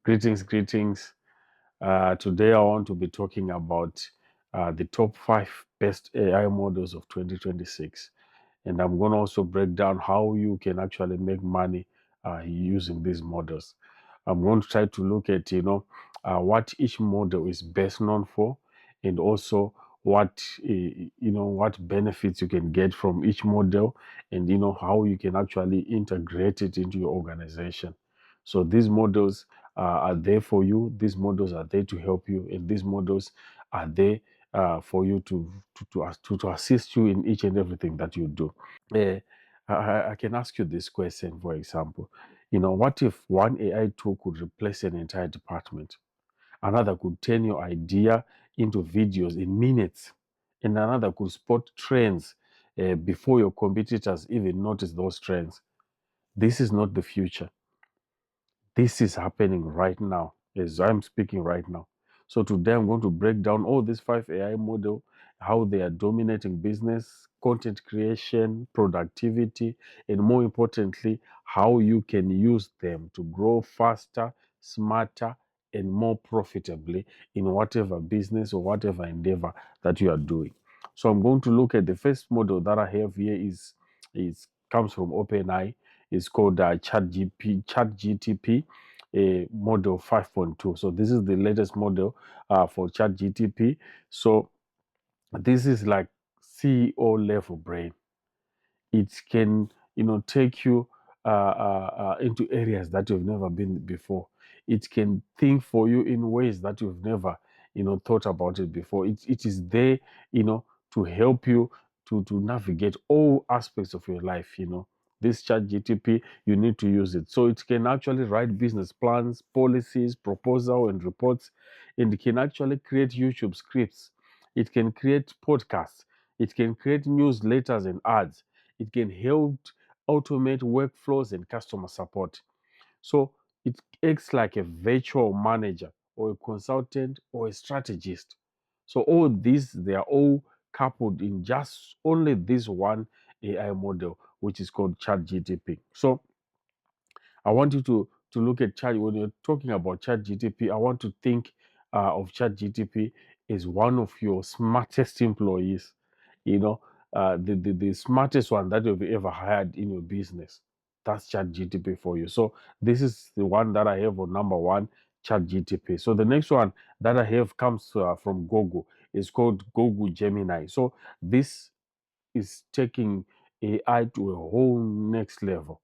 Greetings. Today I want to be talking about the top 5 best AI models of 2026. And I'm going to also break down how you can actually make money using these models. I'm going to try to look at, what each model is best known for, and also what benefits you can get from each model, and, how you can actually integrate it into your organization. So these models are there for you. These models are there to help you, and these models are there for you to assist you in each and everything that you do. Uh, I can ask you this question, for example. What if one AI tool could replace an entire department? Another could turn your idea into videos in minutes, and another could spot trends before your competitors even notice those trends. This is not the future. This is happening right now as I'm speaking right now. So today I'm going to break down all these 5 AI model, how they are dominating business, content creation, productivity, and more importantly, how you can use them to grow faster, smarter, and more profitably in whatever business or whatever endeavor that you are doing. So I'm going to look at the first model that I have here is comes from OpenAI. It's called ChatGTP model 5.2. So this is the latest model for ChatGTP. So this is like CEO level brain. It can, take you into areas that you've never been before. It can think for you in ways that you've never, thought about it before. It is there, to help you to navigate all aspects of your life. This chat GTP, you need to use it. So it can actually write business plans, policies, proposal, and reports. And it can actually create YouTube scripts. It can create podcasts. It can create newsletters and ads. It can help automate workflows and customer support. So it acts like a virtual manager or a consultant or a strategist. So all these, they are all coupled in just only this one AI model, which is called ChatGTP. So I want you to look at Chat when you're talking about ChatGTP. I want to think of ChatGTP as one of your smartest employees. You know, the smartest one that you've ever hired in your business. That's ChatGTP for you. So this is the one that I have on number one, ChatGTP. So the next one that I have comes from Google. It's called Google Gemini. So this is taking AI to a whole next level.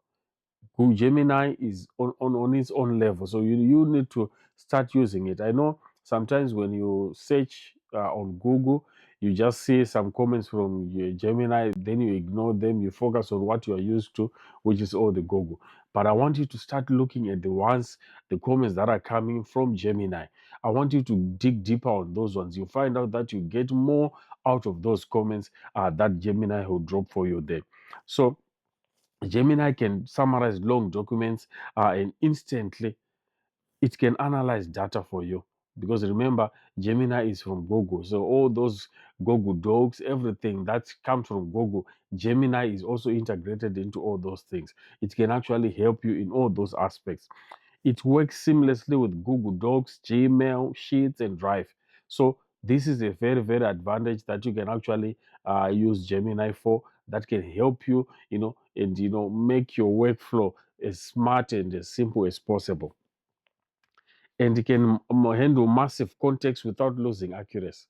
Google Gemini is on its own level. So you need to start using it. I know sometimes when you search on Google, you just see some comments from your Gemini, then you ignore them, you focus on what you are used to, which is all the Google. But I want you to start looking at the comments that are coming from Gemini. I want you to dig deeper on those ones. You find out that you get more out of those comments that Gemini will drop for you there. So Gemini can summarize long documents and instantly it can analyze data for you. Because remember, Gemini is from Google. So all those Google Docs, everything that comes from Google, Gemini is also integrated into all those things. It can actually help you in all those aspects. It works seamlessly with Google Docs, Gmail, Sheets, and Drive. So this is a very, very advantage that you can actually use Gemini for. That can help you, and make your workflow as smart and as simple as possible. And it can handle massive context without losing accuracy.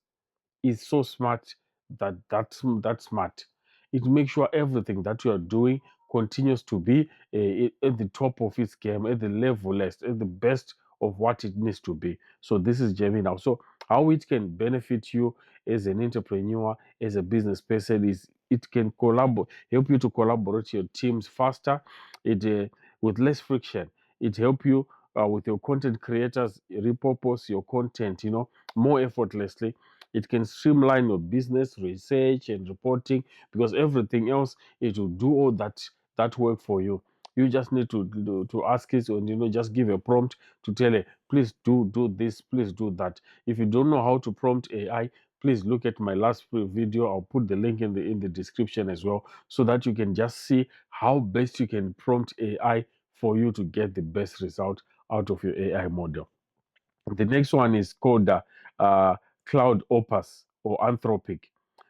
Is so smart that's smart. It makes sure everything that you are doing continues to be at the top of its game, at the levelest, at the best of what it needs to be. So this is Gemini. So how it can benefit you as an entrepreneur, as a business person, is it can help you to collaborate your teams faster, it with less friction. It help you with your content creators repurpose your content, more effortlessly. It can streamline your business research and reporting because everything else it will do all that work for you. You just need to ask it and just give a prompt to tell it, please do this, please do that. If you don't know how to prompt AI, please look at my last video. I'll put the link in the description as well, so that you can just see how best you can prompt AI for you to get the best result out of your AI model. The next one is called uh, Cloud Opus or Anthropic.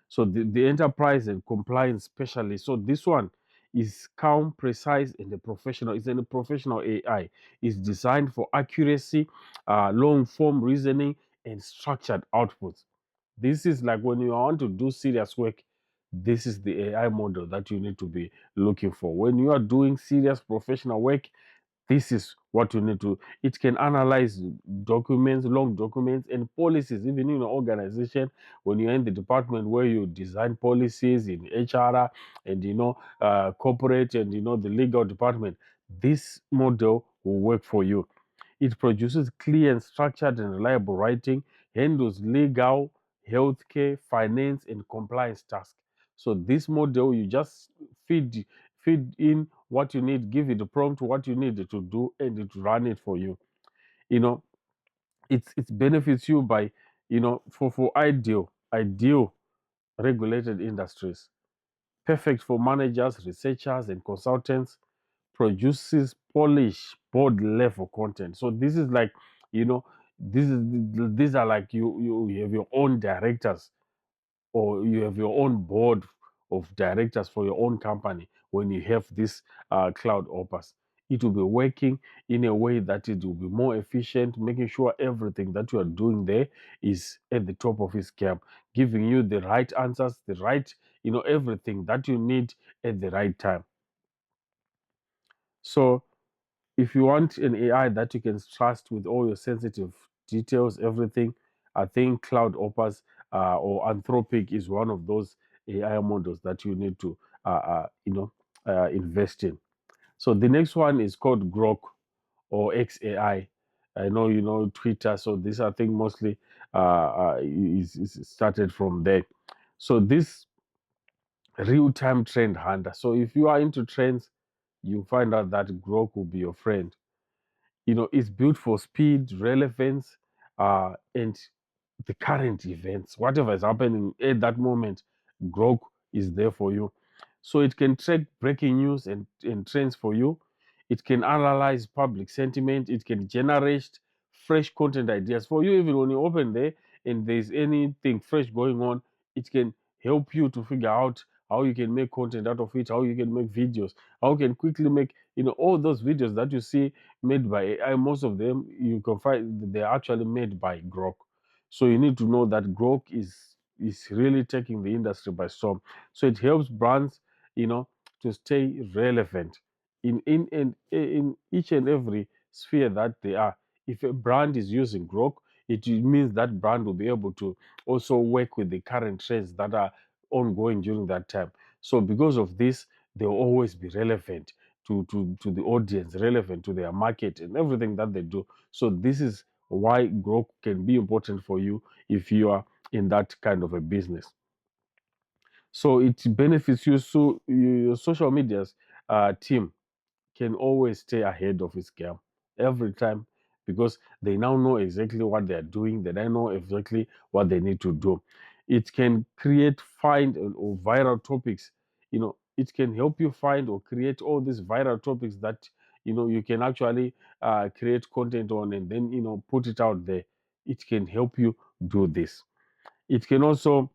So the enterprise and compliance specialist. So this one is calm, precise, and a professional. It's a professional AI. It's designed for accuracy, long form reasoning, and structured outputs. This is like when you want to do serious work. This is the AI model that you need to be looking for. When you are doing serious professional work, this is what you need to. It can analyze documents, long documents, and policies, even in an organization. When you're in the department where you design policies in HR and corporate and the legal department, this model will work for you. It produces clear and structured and reliable writing, handles legal, healthcare, finance, and compliance tasks. So this model, you just feed in what you need, give it the prompt what you need it to do, and it run it for you. You know, it benefits you by for ideal regulated industries, perfect for managers, researchers, and consultants. Produces polish board level content. So this is like you know these are like you have your own directors, or you have your own board of directors for your own company. When you have this Cloud Opus, it will be working in a way that it will be more efficient, making sure everything that you are doing there is at the top of its game, giving you the right answers, the right everything that you need at the right time. So if you want an AI that you can trust with all your sensitive details, everything, I think Cloud Opus or Anthropic is one of those AI models that you need to invest in. So the next one is called Grok or XAI. I know you know Twitter, so this I think mostly is started from there. So this real-time trend hunter. So if you are into trends, you find out that Grok will be your friend. It's built for speed, relevance, and the current events. Whatever is happening at that moment, Grok is there for you. So it can track breaking news and trends for you. It can analyze public sentiment. It can generate fresh content ideas for you. Even when you open there and there's anything fresh going on, it can help you to figure out how you can make content out of it, how you can make videos, how you can quickly make all those videos that you see made by AI. Most of them you can find they're actually made by Grok. So you need to know that Grok is really taking the industry by storm. So it helps brands, to stay relevant in each and every sphere that they are. If a brand is using Grok, it means that brand will be able to also work with the current trends that are ongoing during that time. So because of this, they'll always be relevant to the audience, relevant to their market and everything that they do. So this is why Grok can be important for you if you are in that kind of a business. So it benefits you. So your social media's team can always stay ahead of its game every time, because they now know exactly what they're doing. They now know exactly what they need to do. It can create, find, or viral topics. It can help you find or create all these viral topics that you can actually create content on, and then put it out there. It can help you do this. It can also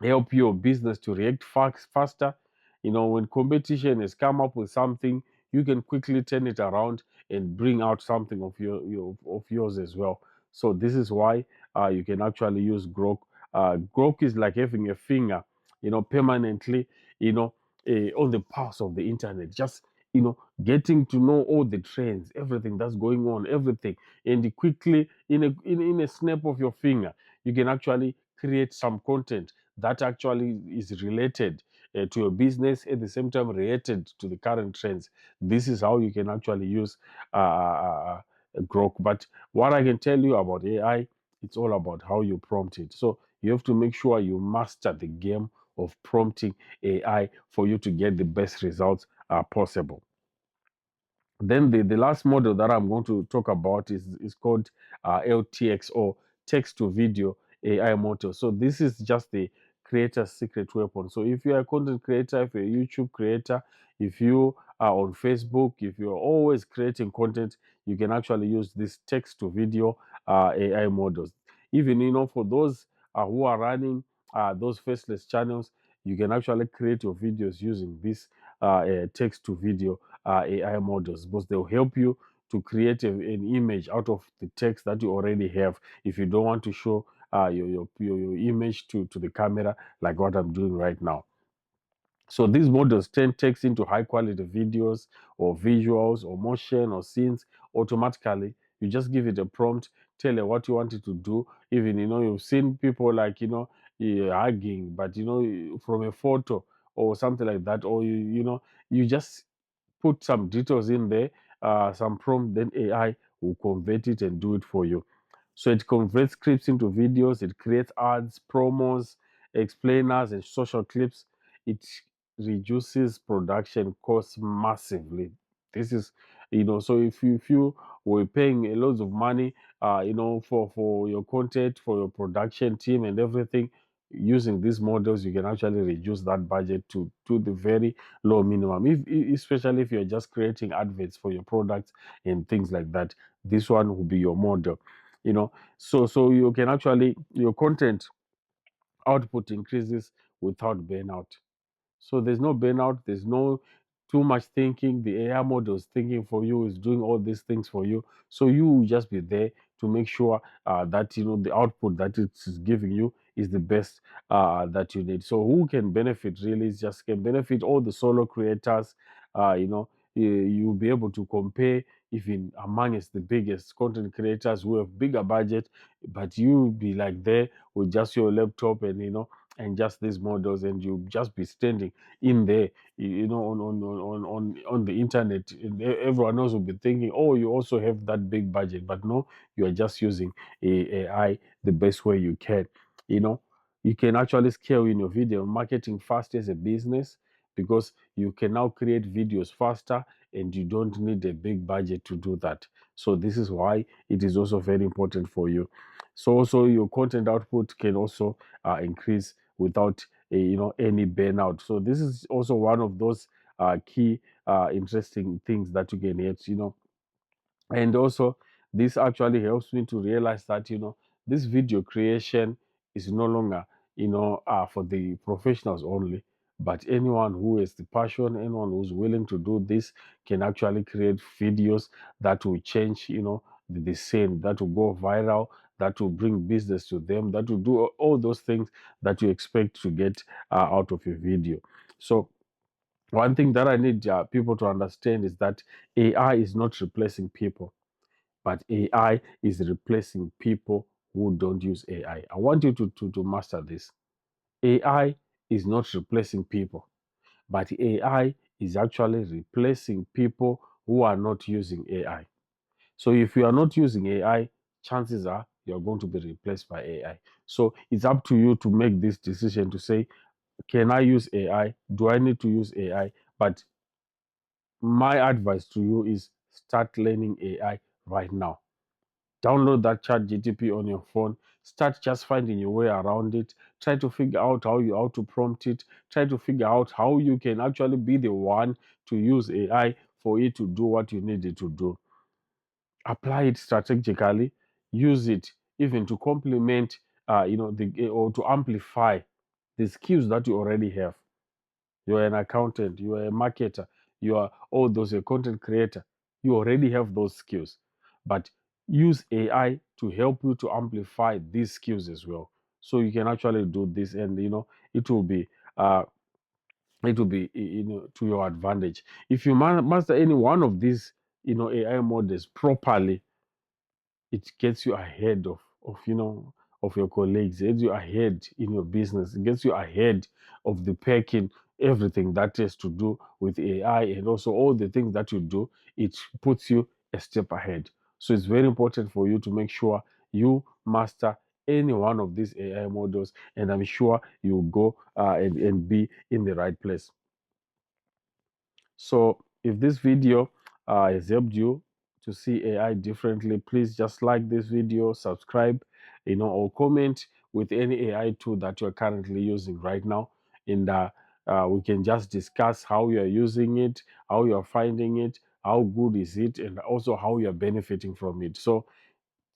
help your business to react faster. When competition has come up with something, you can quickly turn it around and bring out something of yours as well. So this is why you can actually use Grok. Grok is like having a finger, permanently, on the pulse of the internet. Just getting to know all the trends, everything that's going on, everything, and quickly in a snap of your finger, you can actually create some content that actually is related to your business, at the same time related to the current trends. This is how you can actually use Grok. But what I can tell you about AI, it's all about how you prompt it. So you have to make sure you master the game of prompting AI for you to get the best results possible. Then the last model that I'm going to talk about is called LTX, or text to video AI model. So this is just the creator's secret weapon. So if you're a content creator, if you're a YouTube creator, if you are on Facebook, if you're always creating content, you can actually use this text to video AI models. Even for those who are running those faceless channels, you can actually create your videos using this text to video AI models, because they'll help you to create an image out of the text that you already have. If you don't want to show your image to the camera, like what I'm doing right now. So these models turn text into high quality videos or visuals or motion or scenes automatically. You just give it a prompt, tell it what you want it to do. Even you've seen people like hugging, but from a photo or something like that, or you just put some details in there, some prompt, then AI will convert it and do it for you. So it converts scripts into videos, it creates ads, promos, explainers, and social clips. It reduces production costs massively. This is, so if you were paying a lots of money, for your content, for your production team and everything, using these models, you can actually reduce that budget to the very low minimum. Especially if you're just creating adverts for your products and things like that, this one will be your model. So you can actually, your content output increases without burnout. So there's no burnout, there's no too much thinking. The AI model is thinking for you, is doing all these things for you. So you will just be there to make sure that the output that it is giving you is the best that you need. So who can benefit really is just can benefit all the solo creators. You'll be able to compare even amongst the biggest content creators who have bigger budget, but you be like there with just your laptop and just these models, and you just be standing in there, on the internet. And everyone else will be thinking, oh, you also have that big budget, but no, you are just using AI the best way you can. You know, you can actually scale in your video marketing fast as a business, because you can now create videos faster and you don't need a big budget to do that. So this is why it is also very important for you. So also your content output can also increase without any burnout. So this is also one of those key interesting things that you can get. And also this actually helps me to realize that this video creation is no longer for the professionals only, but anyone who has the passion, anyone who's willing to do this, can actually create videos that will change the scene, that will go viral, that will bring business to them, that will do all those things that you expect to get out of a video. So one thing that I need people to understand is that AI is not replacing people, but AI is replacing people who don't use AI. I want you to master this. AI is not replacing people, but AI is actually replacing people who are not using AI. So if you are not using AI, chances are you're going to be replaced by AI. So it's up to you to make this decision to say, can I use AI? Do I need to use AI? But my advice to you is start learning AI right now. Download that chat GTP on your phone. Start just finding your way around it. Try to figure out how to prompt it. Try to figure out how you can actually be the one to use AI for it to do what you need it to do. Apply it strategically. Use it even to complement, or to amplify the skills that you already have. You are an accountant, you are a marketer, you are all those, a content creator. You already have those skills, but use AI to help you to amplify these skills as well. So you can actually do this, and it will be uh, to your advantage if you master any one of these AI models properly. It gets you ahead of your colleagues, it gets you ahead in your business, it gets you ahead of the packing, everything that has to do with AI, and also all the things that you do. It puts you a step ahead. So it's very important for you to make sure you master any one of these AI models, and I'm sure you'll go and be in the right place. So if this video has helped you to see AI differently, please just like this video, subscribe, or comment with any AI tool that you're currently using right now. And we can just discuss how you're using it, how you're finding it, how good is it, and also how you're benefiting from it. So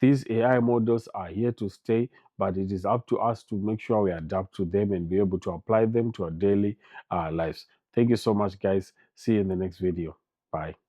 these AI models are here to stay, but it is up to us to make sure we adapt to them and be able to apply them to our daily lives. Thank you so much, guys. See you in the next video. Bye.